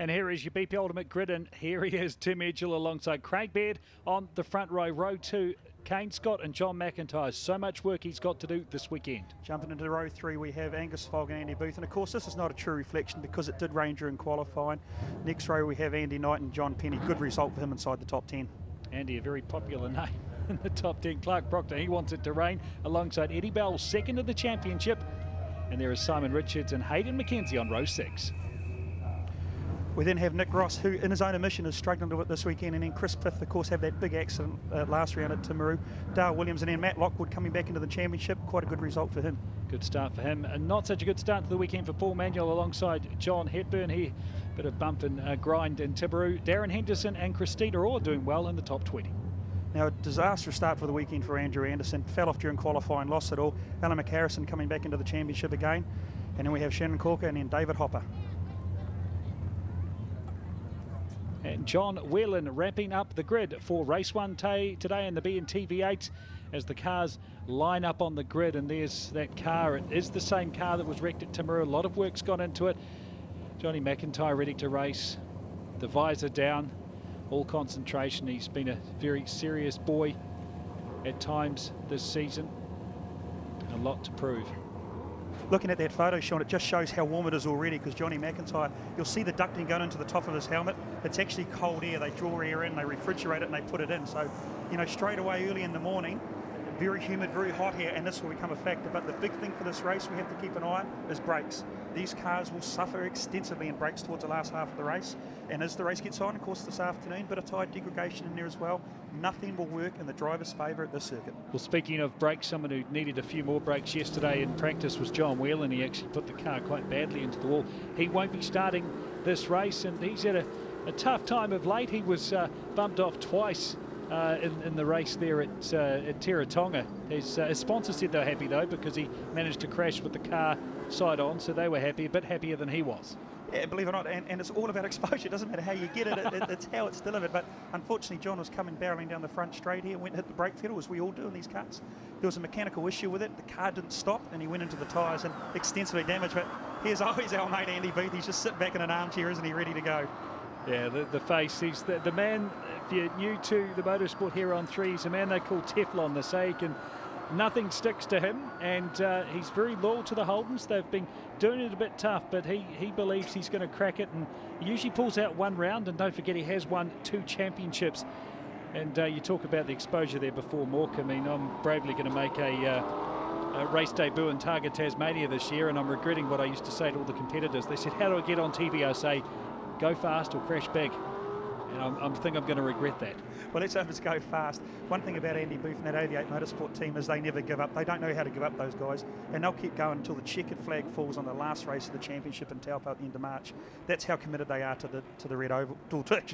And here is your BP Ultimate Grid, and here he is, Tim Edgell alongside Craig Baird on the front row. Row 2, Kane Scott and John McIntyre. So much work he's got to do this weekend. Jumping into row 3, we have Angus Fogg and Andy Booth. And of course, this is not a true reflection because it did rain during qualifying. Next row, we have Andy Knight and John Penny. Good result for him inside the top 10. Andy, a very popular name in the top 10. Clark Proctor, he wants it to rain alongside Eddie Bell, second of the championship. And there is Simon Richards and Hayden McKenzie on row 6. We then have Nick Ross, who in his own admission is struggling to it this weekend, and then Chris Piff, of course, had that big accident last round at Timaru. Dale Williams and then Matt Lockwood coming back into the championship. Quite a good result for him. Good start for him. And not such a good start to the weekend for Paul Manuel alongside John Hepburn here. Bit of bump and grind in Timaru. Darren Henderson and Christina all doing well in the top 20. Now, a disastrous start for the weekend for Andrew Anderson. Fell off during qualifying, lost it all. Alan McHarrison coming back into the championship again. And then we have Shannon Corker and then David Hopper. And John Whelan wrapping up the grid for race 1 today in the BNT V8s as the cars line up on the grid. And there's that car. It is the same car that was wrecked at Timaru. A lot of work's gone into it. Johnny McIntyre ready to race. The visor down. All concentration. He's been a very serious boy at times this season. A lot to prove. Looking at that photo, Sean, it just shows how warm it is already because Johnny McIntyre, you'll see the ducting going into the top of his helmet. It's actually cold air. They draw air in, they refrigerate it, and they put it in. So, you know, straight away early in the morning, very humid, very hot here, and this will become a factor. But the big thing for this race we have to keep an eye on is brakes. These cars will suffer extensively in brakes towards the last half of the race. And as the race gets on, of course, this afternoon, bit of tyre degradation in there as well. Nothing will work in the driver's favour at this circuit. Well, speaking of brakes, someone who needed a few more brakes yesterday in practice was John Whelan. He actually put the car quite badly into the wall. He won't be starting this race, and he's had a tough time of late. He was bumped off twice in the race there at Teretonga. His sponsor said they're happy though because he managed to crash with the car side on, so they were happy, a bit happier than he was. Yeah, believe it or not, and it's all about exposure. It doesn't matter how you get it, it's how it's delivered. But unfortunately, John was coming barreling down the front straight here, went and hit the brake pedal, as we all do in these cars. There was a mechanical issue with it. The car didn't stop, and he went into the tyres and extensively damaged. But here's always our mate Andy Booth. He's just sitting back in an armchair, isn't he, ready to go? Yeah, the face. He's the man, if you're new to the motorsport here on 3, he's a man they call Teflon. They say nothing sticks to him, and he's very loyal to the Holdens. They've been doing it a bit tough, but he believes he's going to crack it, and he usually pulls out one round, and don't forget he has won 2 championships. And you talk about the exposure there before Mork. I mean, I'm bravely going to make a race debut in Targa Tasmania this year, and I'm regretting what I used to say to all the competitors. They said, how do I get on TV? I say, go fast or crash big. And I think I'm going to regret that. Well, let's hope it's go fast. One thing about Andy Booth and that 88 Motorsport team is they never give up. They don't know how to give up, those guys. And they'll keep going until the checkered flag falls on the last race of the championship in Taupo at the end of March. That's how committed they are to the red oval.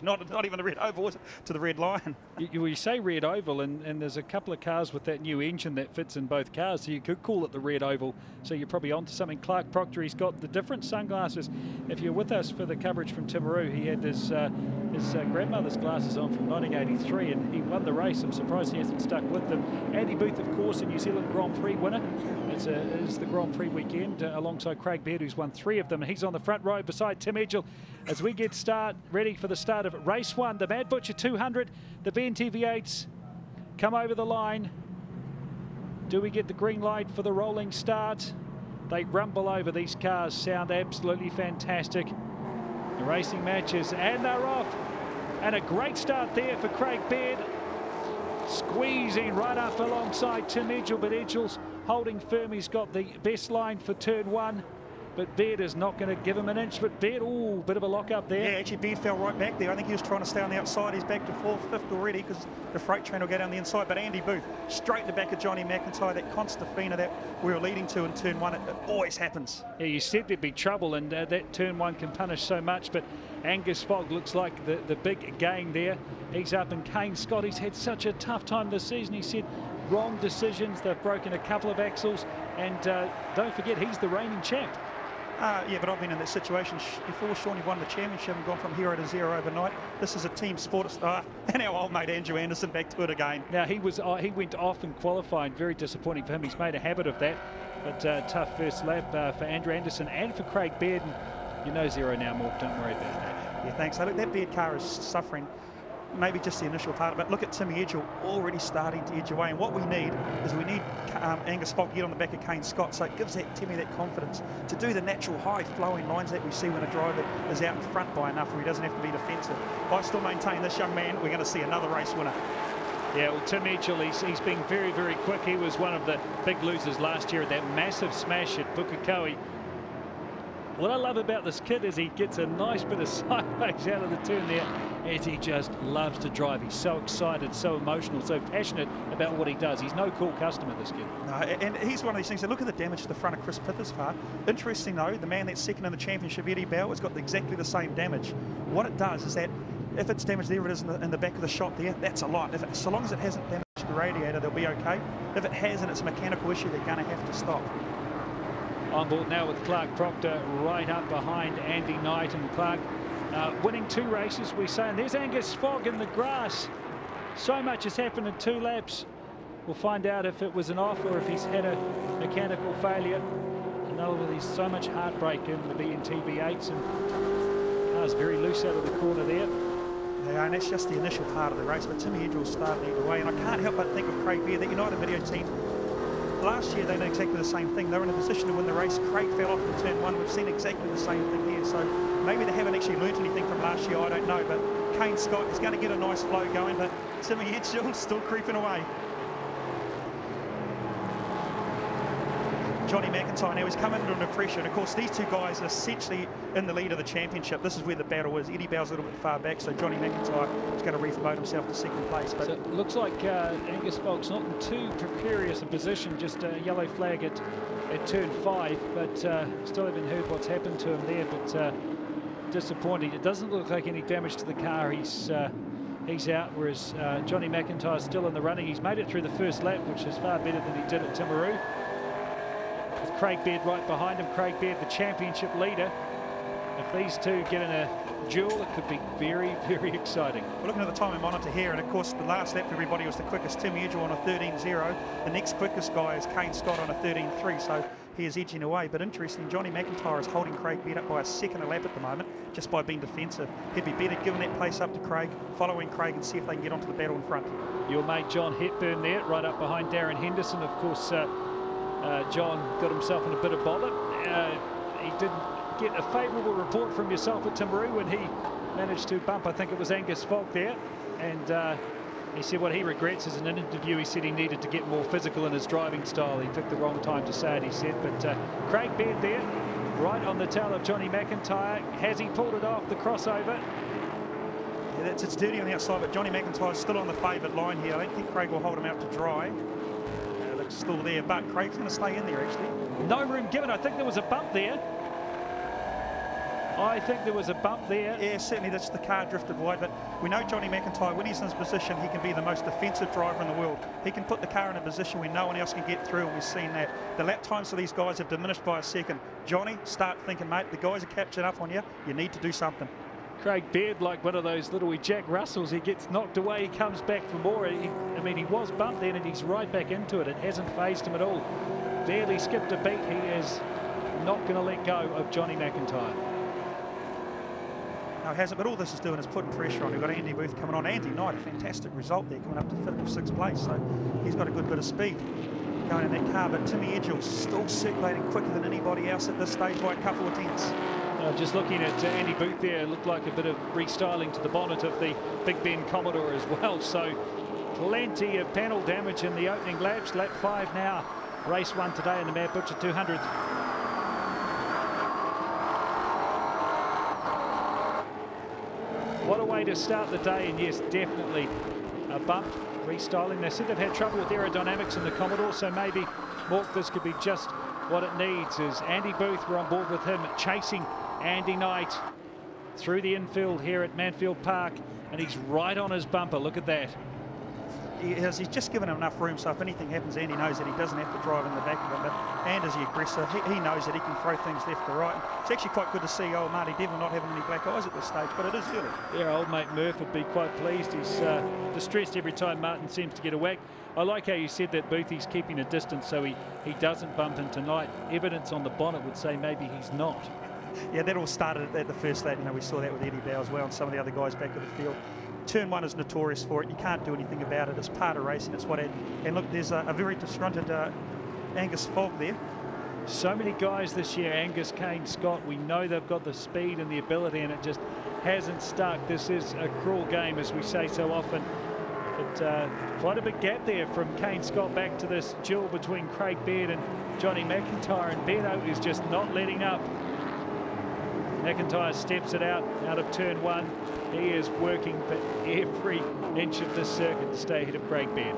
Not even the red oval, to the red line. You say red oval, and there's a couple of cars with that new engine that fits in both cars, so you could call it the red oval. So you're probably onto something. Clark Proctor, he's got the different sunglasses. If you're with us for the coverage from Timaru, he had his grandmother's glasses on from 1983, and he won the race. I'm surprised he hasn't stuck with them. Andy Booth, of course, a New Zealand Grand Prix winner. It is the Grand Prix weekend alongside Craig Baird, who's won 3 of them. He's on the front row beside Tim Edgell as we get ready for the start of race 1. The Mad Butcher 200, the BNT V8s come over the line. Do we get the green light for the rolling start? They rumble over. These cars sound absolutely fantastic. The racing matches, and they're off. And a great start there for Craig Baird. Squeezing right up alongside Tim Edgell, but Edgell's holding firm. He's got the best line for turn 1. But Baird is not going to give him an inch. But Baird, bit of a lock up there. Yeah, actually Baird fell right back there. I think he was trying to stay on the outside. He's back to 4th, 5th already because the freight train will go down the inside. But Andy Booth, straight in the back of Johnny McIntyre, that Constafina that we were leading to in turn 1, it always happens. Yeah, you said there'd be trouble, and that turn 1 can punish so much. But Angus Fogg looks like the big gain there. He's up, and Kane Scott, he's had such a tough time this season. He said wrong decisions. They've broken a couple of axles, and don't forget, he's the reigning champ. Yeah, but I've been in that situation before. Shawnee won the championship and gone from 0 to 0 overnight. This is a team sport. And our old mate Andrew Anderson back to it again. Now, he went off in qualifying. Very disappointing for him. He's made a habit of that. But tough first lap for Andrew Anderson and for Craig Baird. You know 0 now, Mork. Don't worry about that. Yeah, thanks. So look, that Beard car is suffering maybe just the initial part, but look at Timmy Edgell already starting to edge away, and what we need is Angus Fogg get on the back of Kane Scott, so it gives Timmy that confidence to do the natural high flowing lines that we see when a driver is out in front by enough where he doesn't have to be defensive. I still maintain this young man, we're going to see another race winner. Yeah, well, Tim Edgell, he's been very, very quick. He was one of the big losers last year at that massive smash at Pukekohe. What I love about this kid is he gets a nice bit of sideways out of the turn there, as he just loves to drive. He's so excited, so emotional, so passionate about what he does. He's no cool customer, this kid. No, and he's one of these things. Look at the damage to the front of Chris Pither's car. Interesting though, the man that's second in the championship, Eddie Bell, has got exactly the same damage. What it does is that if it's damaged, there it is in the back of the shot there, that's a lot. So long as it hasn't damaged the radiator, they'll be okay. If it has and it's a mechanical issue, they're going to have to stop. On board now with Clark Proctor right up behind Andy Knight, and Clark winning 2 races, we say. And there's Angus Fogg in the grass. So much has happened in 2 laps. We'll find out if it was an off or if he's had a mechanical failure. And there's so much heartbreak in the BNT V8s, and car's very loose out of the corner there. They are, and that's just the initial part of the race, but Timmy Edgell started either way, and I can't help but think of Craig Beard, that United Video team. Last year they did exactly the same thing. They were in a position to win the race. Craig fell off in turn 1. We've seen exactly the same thing here. So maybe they haven't actually learnt anything from last year, I don't know. But Kane Scott is going to get a nice flow going, but Timmy Edgell still creeping away. Johnny McIntyre now, he's come under pressure, and of course these 2 guys are essentially in the lead of the championship. This is where the battle is. Eddie Bell's a little bit far back, so Johnny McIntyre is going to re-promote himself to second place. But so it looks like Angus Fogg's not in too precarious a position, just a yellow flag at turn 5, but still haven't heard what's happened to him there, but disappointing. It doesn't look like any damage to the car. He's out, whereas Johnny McIntyre's still in the running. He's made it through the first lap, which is far better than he did at Timaru. With Craig Beard right behind him. Craig Beard, the championship leader. If these 2 get in a duel, it could be very, very exciting. We're looking at the timing monitor here, and of course the last lap for everybody was the quickest. Timmy Edgell on a 13.0. The next quickest guy is Kane Scott on a 13.3, so he is edging away. But interesting, Johnny McIntyre is holding Craig Beard up by a second a lap at the moment, just by being defensive. He'd be better giving that place up to Craig, following Craig, and see if they can get onto the battle in front. Your mate John Hepburn there, right up behind Darren Henderson. Of course, John got himself in a bit of bother. He didn't get a favourable report from yourself at Timaru when he managed to bump, I think it was Angus Fogg there, and he said what he regrets is in an interview he said he needed to get more physical in his driving style. He took the wrong time to say it, he said. But Craig Beard there, right on the tail of Johnny McIntyre. Has he pulled it off the crossover? Yeah, it's dirty on the outside, but Johnny McIntyre's still on the favoured line here. I don't think Craig will hold him out to dry. Looks still there, but Craig's going to stay in there actually. No room given. I think there was a bump there. I think there was a bump there. Yeah, certainly that's the car drifted wide, but we know Johnny McIntyre, when he's in his position, he can be the most defensive driver in the world. He can put the car in a position where no one else can get through, and we've seen that. The lap times for these guys have diminished by a second. Johnny, start thinking, mate, the guys are catching up on you. You need to do something. Craig Beard, like one of those little Jack Russells, he gets knocked away, he comes back for more. I mean, he was bumped then and he's right back into it. It hasn't phased him at all. Barely skipped a beat. He is not going to let go of Johnny McIntyre. No, it hasn't, but all this is doing is putting pressure on. We've got Andy Booth coming on. Andy Knight, a fantastic result there, coming up to 5th or 6th place, so he's got a good bit of speed going in that car, but Timmy Edgell still circulating quicker than anybody else at this stage by a couple of tenths. Just looking at Andy Booth there, it looked like a bit of restyling to the bonnet of the Big Ben Commodore as well, so plenty of panel damage in the opening laps. Lap 5 now, race 1 today in the Matt Butcher 200th. What a way to start the day, and yes, definitely a bump, restyling. They said they've had trouble with aerodynamics in the Commodore, so maybe, Mork, this could be just what it needs. Is Andy Booth, we're on board with him, chasing Andy Knight through the infield here at Manfeild Park, and he's right on his bumper. Look at that. He's just given him enough room, so if anything happens, Andy knows that he doesn't have to drive in the back of him. But Andy's the aggressor. He knows that he can throw things left to right. It's actually quite good to see old Marty Devil not having any black eyes at this stage, but it is early. Yeah, old mate Murph would be quite pleased. He's distressed every time Martin seems to get a whack. I like how you said that, Booth. He's keeping a distance so he doesn't bump into Knight. Evidence on the bonnet would say maybe he's not. Yeah, that all started at the first lap. You know, we saw that with Eddie Bow as well and some of the other guys back of the field. Turn 1 is notorious for it. You can't do anything about it. It's part of racing. It's what it. And look, there's a very disgruntled Angus Fogg there. So many guys this year, Angus, Kane, Scott, we know they've got the speed and the ability, and it just hasn't stuck. This is a cruel game, as we say so often. But quite a big gap there from Kane Scott back to this duel between Craig Baird and Johnny McIntyre, and Beardo is just not letting up. McIntyre steps it out of turn 1. He is working for every inch of this circuit to stay ahead of Craig Baird.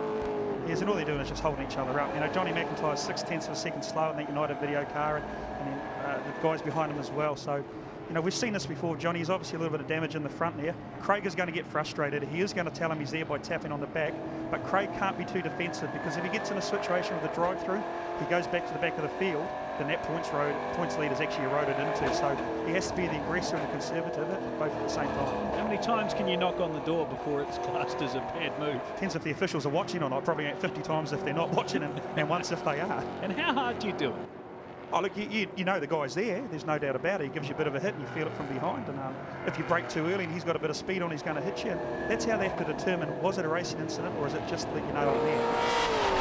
Yes, and all they're doing is just holding each other up. You know, Johnny McIntyre's 0.6 of a second slower in that United video car, and then the guys behind him as well. So, you know, we've seen this before. Johnny's obviously a little bit of damage in the front there. Craig is going to get frustrated. He is going to tell him he's there by tapping on the back, but Craig can't be too defensive, because if he gets in a situation with a drive-through, he goes back to the back of the field, then that points lead is actually eroded into. So he has to be the aggressor and the conservative both at the same time. How many times can you knock on the door before it's classed as a bad move? Depends if the officials are watching or not. Probably 50 times if they're not watching, and once if they are. And how hard do you do it? Oh, look, you know the guy's there. There's no doubt about it. He gives you a bit of a hit and you feel it from behind. And if you brake too early and he's got a bit of speed on, he's going to hit you. And that's how they have to determine, was it a racing incident or is it just that, you know, I'm there.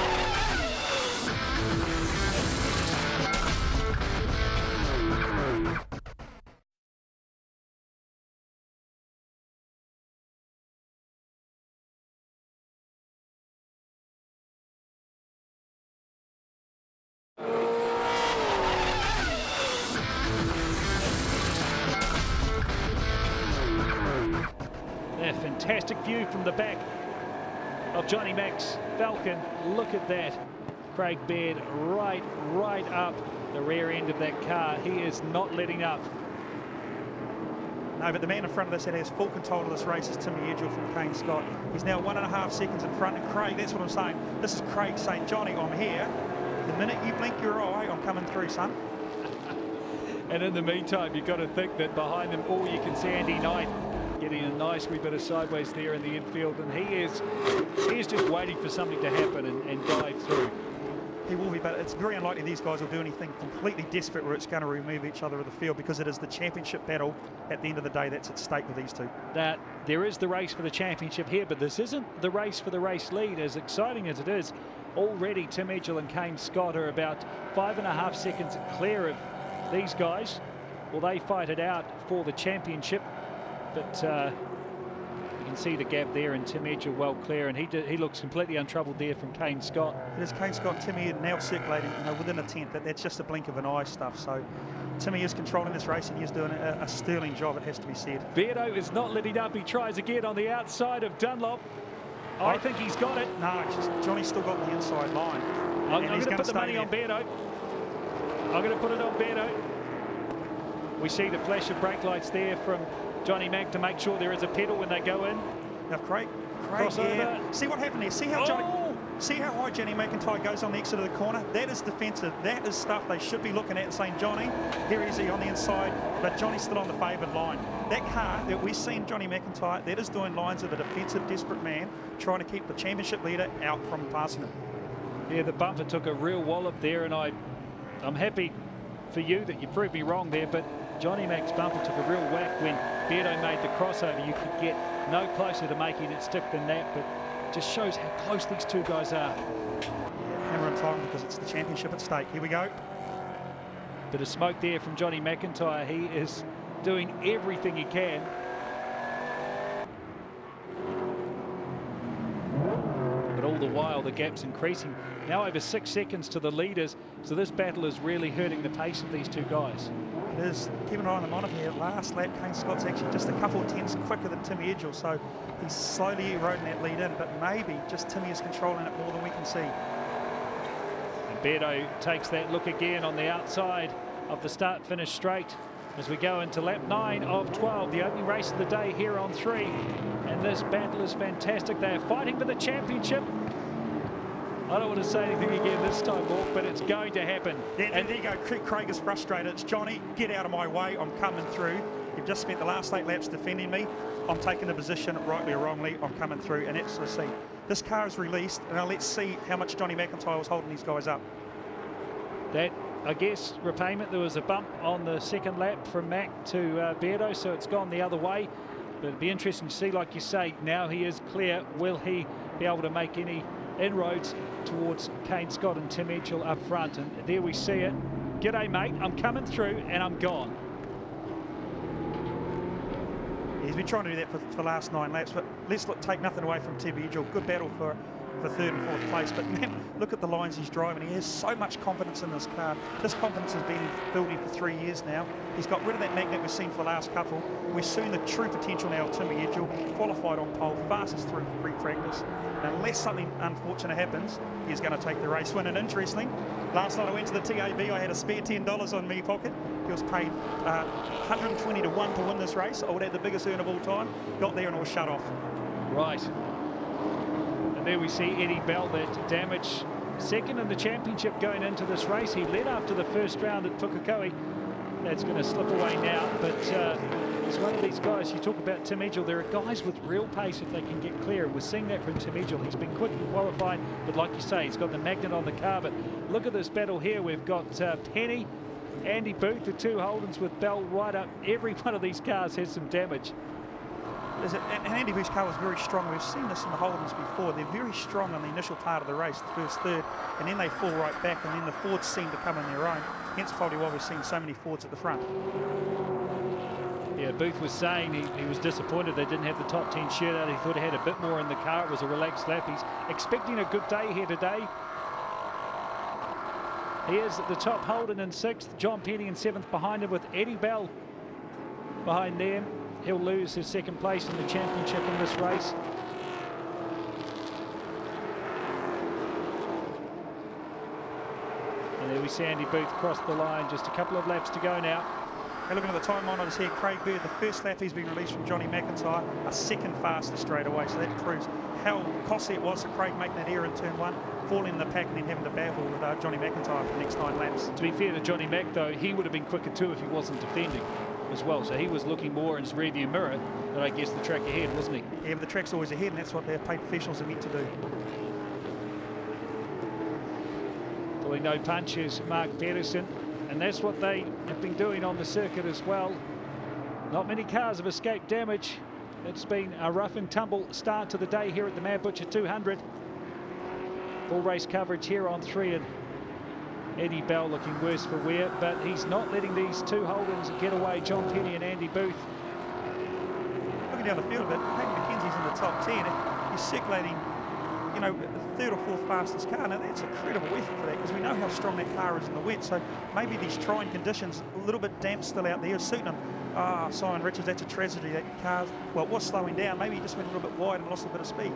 A fantastic view from the back of Johnny Mac's Falcon. Look at that. Craig Baird right up the rear end of that car. He is not letting up. No, but the man in front of us that has full control of this race is Timmy Edgell from Kane Scott. He's now 1.5 seconds in front of Craig. That's what I'm saying. This is Craig saying, Johnny, I'm here. The minute you blink your eye, I'm coming through, son. And in the meantime, you've got to think that behind them, all you can see Andy Knight getting a nice wee bit of sideways there in the infield, and he is just waiting for something to happen and dive through. He will be, but it's very unlikely these guys will do anything completely desperate where it's going to remove each other of the field, because it is the championship battle at the end of the day that's at stake with these two. That there is the race for the championship here, but this isn't the race for the race lead. As exciting as it is, already Tim Edgell and Kane Scott are about 5.5 seconds clear of these guys. Well, they fight it out for the championship, but you can see the gap there, and Tim Edgell well clear, and he looks completely untroubled there from Kane Scott. It is Kane Scott and Timmy now circulating, you know, within a tenth. That's just a blink of an eye stuff. So Timmy is controlling this race, and he is doing a sterling job, it has to be said. Beardo is not letting up. He tries again on the outside of Dunlop. I think he's got it. No, it's just Johnny's still got the inside line. I'm going to put the money on Beardo. I'm going to put it on Beardo. We see the flash of brake lights there from Johnny Mac to make sure there is a pedal when they go in. Now Craig, yeah. See what happened there? See how see how high Johnny McIntyre goes on the exit of the corner? That is defensive. That is stuff they should be looking at and saying, Johnny, here is he on the inside, but Johnny's still on the favoured line. That car that we've seen Johnny McIntyre, that is doing lines of a defensive, desperate man, trying to keep the championship leader out from passing him. Yeah, the bumper took a real wallop there, and I'm happy for you that you proved me wrong there, but Johnny Mac's bumper took a real whack when Beardo made the crossover. You could get no closer to making it stick than that, but it just shows how close these two guys are. Yeah, hammer and time, because it's the championship at stake. Here we go. Bit of smoke there from Johnny McIntyre. He is doing everything he can. But all the while, the gap's increasing. Now over 6 seconds to the leaders, so this battle is really hurting the pace of these two guys. It is. Keep an eye on the monitor here. Last lap, Kane Scott's actually just a couple of tenths quicker than Timmy Edgell, so he's slowly eroding that lead in, but maybe just Timmy is controlling it more than we can see. And Beardo takes that look again on the outside of the start-finish straight as we go into lap 9 of 12, the opening race of the day here on 3. And this battle is fantastic. They are fighting for the championship. I don't want to say anything again this time, Mark, but it's going to happen. There you go. Craig is frustrated. It's Johnny, get out of my way. I'm coming through. You've just spent the last 8 laps defending me. I'm taking the position, rightly or wrongly. I'm coming through, and let's see. This car is released, and now let's see how much Johnny McIntyre was holding these guys up. That I guess, repayment. There was a bump on the second lap from Mac to Beardo, so it's gone the other way. But it'd be interesting to see, like you say, now he is clear. Will he be able to make any inroads towards Kane Scott and Tim Edgell up front? And there we see it. G'day, mate. I'm coming through and I'm gone. He's been trying to do that for the last 9 laps, but let's take nothing away from Tim Edgell. Good battle for third and fourth place, but man, look at the lines he's driving. He has so much confidence in this car. This confidence has been building for 3 years now. He's got rid of that magnet we've seen for the last couple. We're seeing the true potential now of Tim Edgell, qualified on pole, fastest through pre-practice. Unless something unfortunate happens, he's going to take the race win. And interesting, last night I went to the TAB, I had a spare $10 on me pocket. He was paid 120 to 1 to win this race. I would have the biggest earn of all time. Got there and it was shut off. Right. And there we see Eddie Bell, that damage. Second in the championship going into this race. He led after the first round at Pukekohe. That's going to slip away now, but he's one of these guys. You talk about Tim Edgell, there are guys with real pace if they can get clear. We're seeing that from Tim Edgell. He's been quick in qualifying, but like you say, he's got the magnet on the car. But look at this battle here. We've got Penny, Andy Booth, the 2 Holdens with Bell right up. Every one of these cars has some damage. And Andy Booth's car was very strong. We've seen this in the Holdens before. They're very strong on the initial part of the race, the first third, and then they fall right back, and then the Fords seem to come on their own. Hence probably why we've seen so many Fords at the front. Yeah, Booth was saying he was disappointed they didn't have the top 10 shirt out. He thought he had a bit more in the car. It was a relaxed lap. He's expecting a good day here today. He is at the top, Holden in 6th, John Penny in 7th behind him, with Eddie Bell behind them. He'll lose his 2nd place in the championship in this race. And there we see Andy Booth cross the line. Just a couple of laps to go now. And looking at the time monitors here, Craig Bird, the first lap he's been released from Johnny McIntyre, a 2nd faster straight away. So that proves how costly it was for Craig making that error in turn 1, falling in the pack and then having to battle with Johnny McIntyre for the next 9 laps. To be fair to Johnny Mac, though, he would have been quicker too if he wasn't defending as well. So he was looking more in his rearview mirror than, I guess, the track ahead, wasn't he? Yeah, but the track's always ahead, and that's what their paid professionals are meant to do. Pulling no punches, Mark Pedersen, and that's what they have been doing on the circuit as well. Not many cars have escaped damage. It's been a rough and tumble start to the day here at the Mad Butcher 200. Full race coverage here on 3, and Eddie Bell looking worse for wear, but he's not letting these 2 Holdens get away, John Penny and Andy Booth. Looking down the field a bit, Hayden McKenzie's in the top 10. He's circulating, you know, the 3rd or 4th fastest car. Now that's a credible effort for that, because we know how strong that car is in the wet. So maybe these trying conditions, a little bit damp still out there, is suiting him. Ah, Simon Richards, that's a tragedy. That car, well, it was slowing down. Maybe he just went a little bit wide and lost a bit of speed.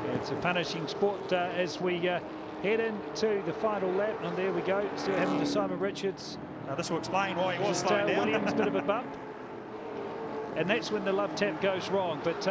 Yeah, it's a punishing sport as we head into the final lap, and there we go. Still having to Simon Richards. Now this will explain why he was slowing down. Williams, bit of a bump. And that's when the love tap goes wrong. But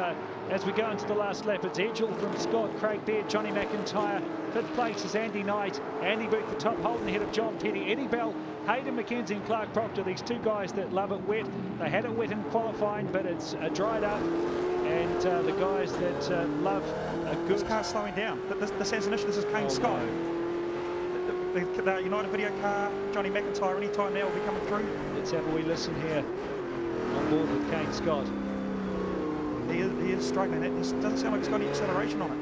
as we go into the last lap, it's Edgell from Scott, Craig Baird, Johnny McIntyre. 5th place is Andy Knight. Andy Booth, the top, Holden ahead of John Penny. Eddie Bell, Hayden McKenzie and Clark Proctor, these 2 guys that love it wet. They had it wet in qualifying, but it's dried up. And the guys that love a good... This car's slowing down. This has an issue. This is Kane Scott. No. The United Video car, Johnny McIntyre, any time now will be coming through. Let's have a wee listen here on board with Kane Scott. He is struggling. It doesn't sound like he's got any acceleration on it.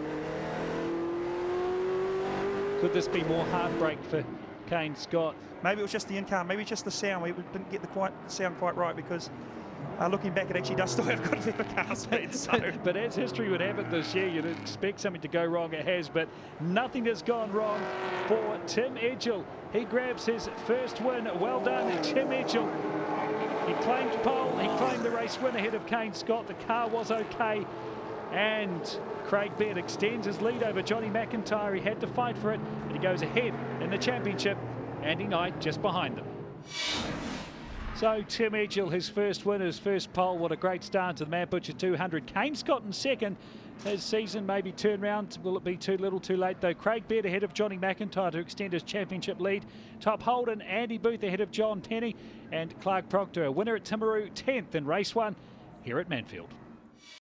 Could this be more heartbreak for Kane Scott? Maybe it was just the in-car, maybe just the sound. We didn't get the sound quite right, because looking back, it actually does still have good bit of car speed. So. But as history would have it this year, you'd expect something to go wrong. It has, but nothing has gone wrong for Tim Edgell. He grabs his first win. Well done, Tim Edgell. He claimed pole, he claimed the race win ahead of Kane Scott. The car was okay, and Craig Baird extends his lead over Johnny McIntyre. He had to fight for it, but he goes ahead in the championship. Andy Knight just behind them. So Tim Edgell, his first win, his first pole. What a great start to the Mad Butcher 200. Kane Scott in 2nd. His season maybe turn round. Will it be too little too late though? Craig Baird ahead of Johnny McIntyre to extend his championship lead. Top Holden, Andy Booth ahead of John Penny, and Clark Proctor, a winner at Timaru, 10th in race 1 here at Manfeild.